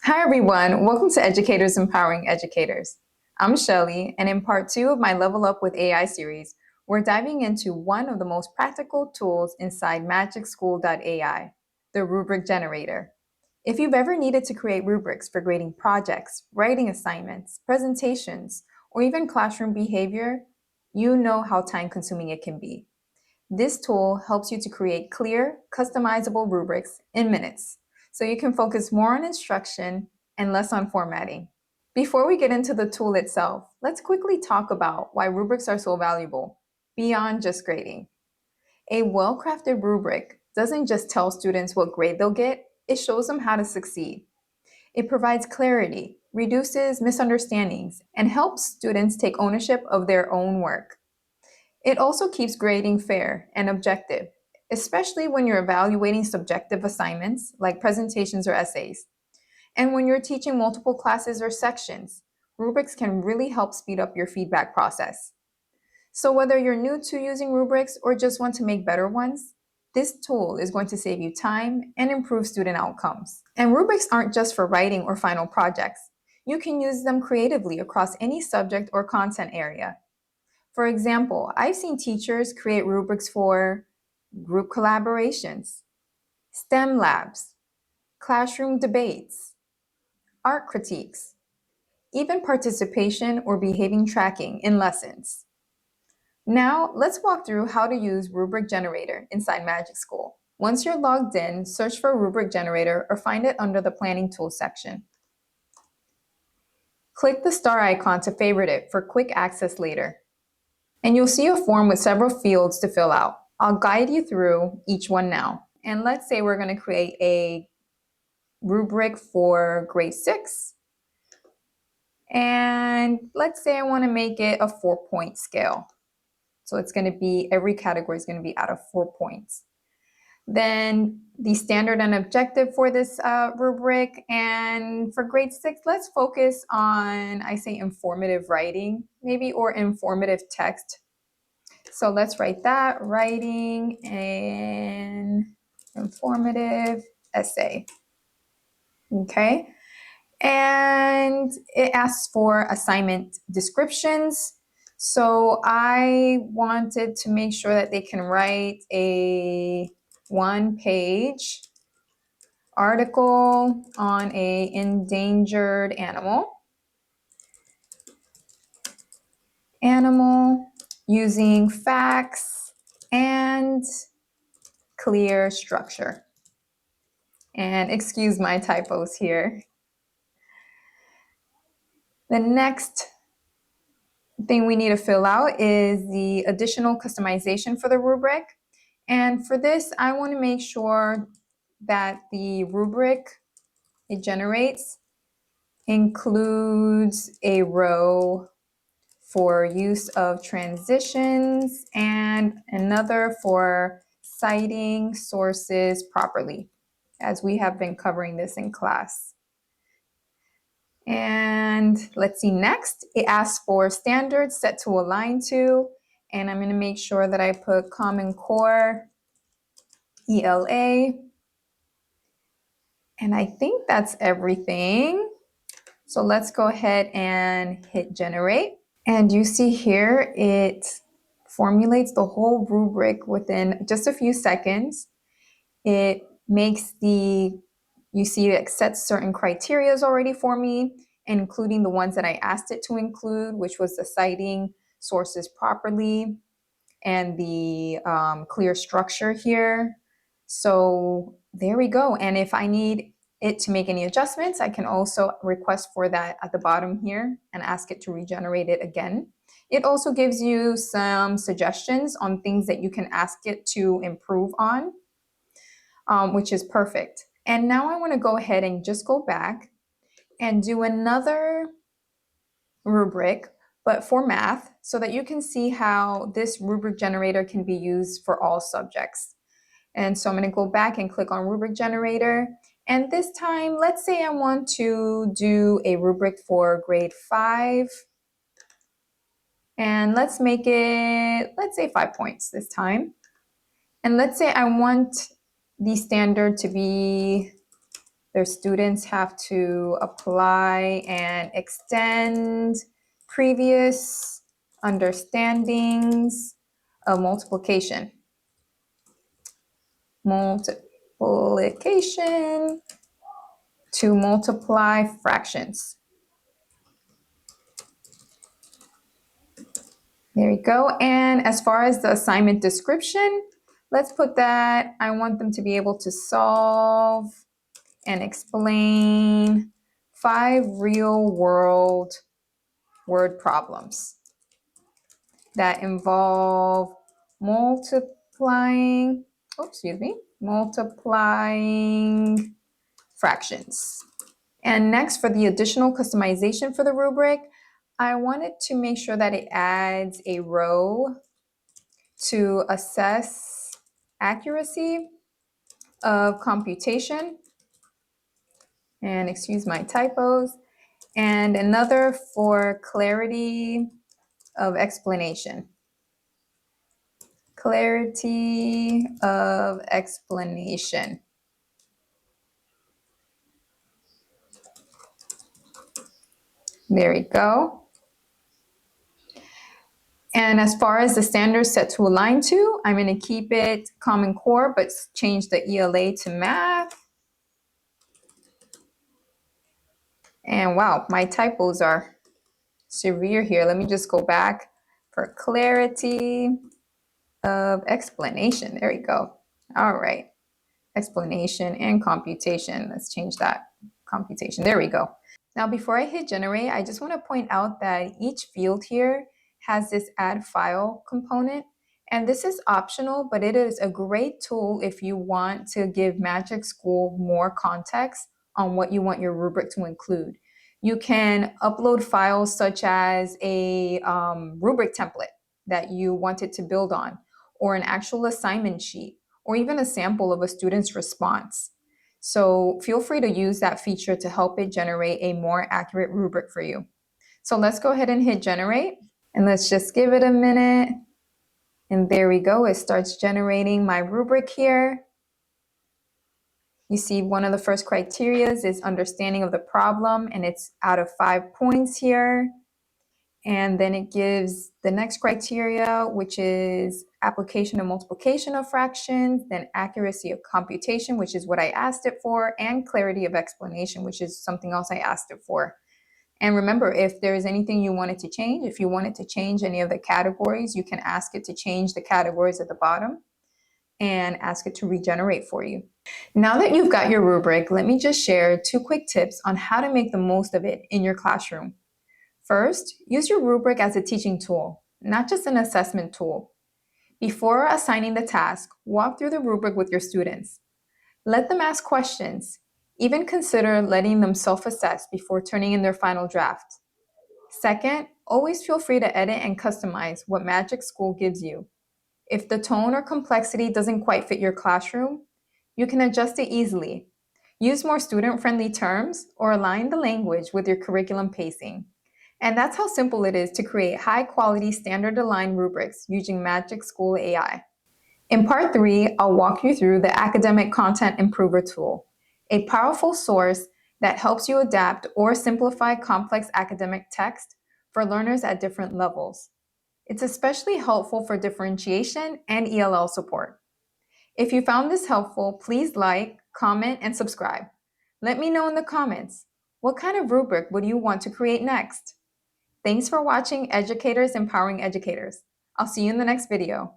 Hi everyone, welcome to Educators Empowering Educators. I'm Shelly, and in part 2 of my Level Up with AI series, we're diving into one of the most practical tools inside Magicschool.ai, the Rubric Generator. If you've ever needed to create rubrics for grading projects, writing assignments, presentations, or even classroom behavior, you know how time-consuming it can be. This tool helps you to create clear, customizable rubrics in minutes, so you can focus more on instruction and less on formatting. Before we get into the tool itself, let's quickly talk about why rubrics are so valuable, beyond just grading. A well-crafted rubric doesn't just tell students what grade they'll get, it shows them how to succeed. It provides clarity, reduces misunderstandings, and helps students take ownership of their own work. It also keeps grading fair and objective, especially when you're evaluating subjective assignments like presentations or essays. And when you're teaching multiple classes or sections, rubrics can really help speed up your feedback process. So whether you're new to using rubrics or just want to make better ones, this tool is going to save you time and improve student outcomes. And rubrics aren't just for writing or final projects. You can use them creatively across any subject or content area. For example, I've seen teachers create rubrics for group collaborations, STEM labs, classroom debates, art critiques, even participation or behaving tracking in lessons. Now, let's walk through how to use Rubric Generator inside Magic School. Once you're logged in, search for Rubric Generator or find it under the Planning Tools section. Click the star icon to favorite it for quick access later. And you'll see a form with several fields to fill out. I'll guide you through each one now. And let's say we're going to create a rubric for grade 6. And let's say I want to make it a 4-point scale. So it's going to be, every category is going to be out of 4 points. Then the standard and objective for this rubric. And for grade 6, let's focus on, I say informative writing, maybe, or informative text. So let's write that, writing an informative essay. Okay. And it asks for assignment descriptions. So I wanted to make sure that they can write a 1-page article on an endangered animal using facts and clear structure. And excuse my typos here. The next thing we need to fill out is the additional customization for the rubric. And for this, I want to make sure that the rubric it generates includes a row for use of transitions and another for citing sources properly, as we have been covering this in class. And let's see, next, it asks for standards set to align to, and I'm going to make sure that I put Common Core, ELA, and I think that's everything. So let's go ahead and hit generate. And you see here, it formulates the whole rubric within just a few seconds. It makes you see it sets certain criteria already for me, including the ones that I asked it to include, which was the citing sources properly and the clear structure here. So there we go. And if I need it to make any adjustments, I can also request for that at the bottom here and ask it to regenerate it again. It also gives you some suggestions on things that you can ask it to improve on, which is perfect. And now I want to go ahead and just go back and do another rubric, but for math, so that you can see how this rubric generator can be used for all subjects. And so I'm going to go back and click on rubric generator. And this time, let's say I want to do a rubric for grade 5. And let's make it, let's say 5 points this time. And let's say I want the standard to be Their students have to apply and extend previous understandings of multiplication. Multiplication to multiply fractions. There we go. And as far as the assignment description, let's put that I want them to be able to solve and explain 5 real-world word problems that involve multiplying fractions. And next, for the additional customization for the rubric, I wanted to make sure that it adds a row to assess accuracy of computation, and excuse my typos, and another for clarity of explanation. Clarity of explanation. There we go. And as far as the standards set to align to, I'm going to keep it Common Core, but change the ELA to Math. And wow, my typos are severe here. Let me just go back for clarity of explanation. There we go. All right. Explanation and computation. Let's change that. Computation. There we go. Now, before I hit generate, I just want to point out that each field here has this add file component. And this is optional, but it is a great tool if you want to give Magic School more context on what you want your rubric to include. You can upload files such as a rubric template that you wanted to build on, or an actual assignment sheet, or even a sample of a student's response. So feel free to use that feature to help it generate a more accurate rubric for you. So let's go ahead and hit generate, and let's just give it a minute. And there we go. It starts generating my rubric here. You see one of the first criteria is understanding of the problem, and it's out of 5 points here. And then it gives the next criteria, which is application and multiplication of fractions, then accuracy of computation, which is what I asked it for, and clarity of explanation, which is something else I asked it for. And remember, if there is anything you wanted to change, if you wanted to change any of the categories, you can ask it to change the categories at the bottom and ask it to regenerate for you. Now that you've got your rubric, let me just share 2 quick tips on how to make the most of it in your classroom. First, use your rubric as a teaching tool, not just an assessment tool. Before assigning the task, walk through the rubric with your students. Let them ask questions. Even consider letting them self-assess before turning in their final draft. Second, always feel free to edit and customize what Magic School gives you. If the tone or complexity doesn't quite fit your classroom, you can adjust it easily. Use more student-friendly terms or align the language with your curriculum pacing. And that's how simple it is to create high-quality, standard-aligned rubrics using Magicschool.ai. In Part 3, I'll walk you through the Academic Content Improver tool, a powerful source that helps you adapt or simplify complex academic text for learners at different levels. It's especially helpful for differentiation and ELL support. If you found this helpful, please like, comment, and subscribe. Let me know in the comments, what kind of rubric would you want to create next? Thanks for watching Educators Empowering Educators. I'll see you in the next video.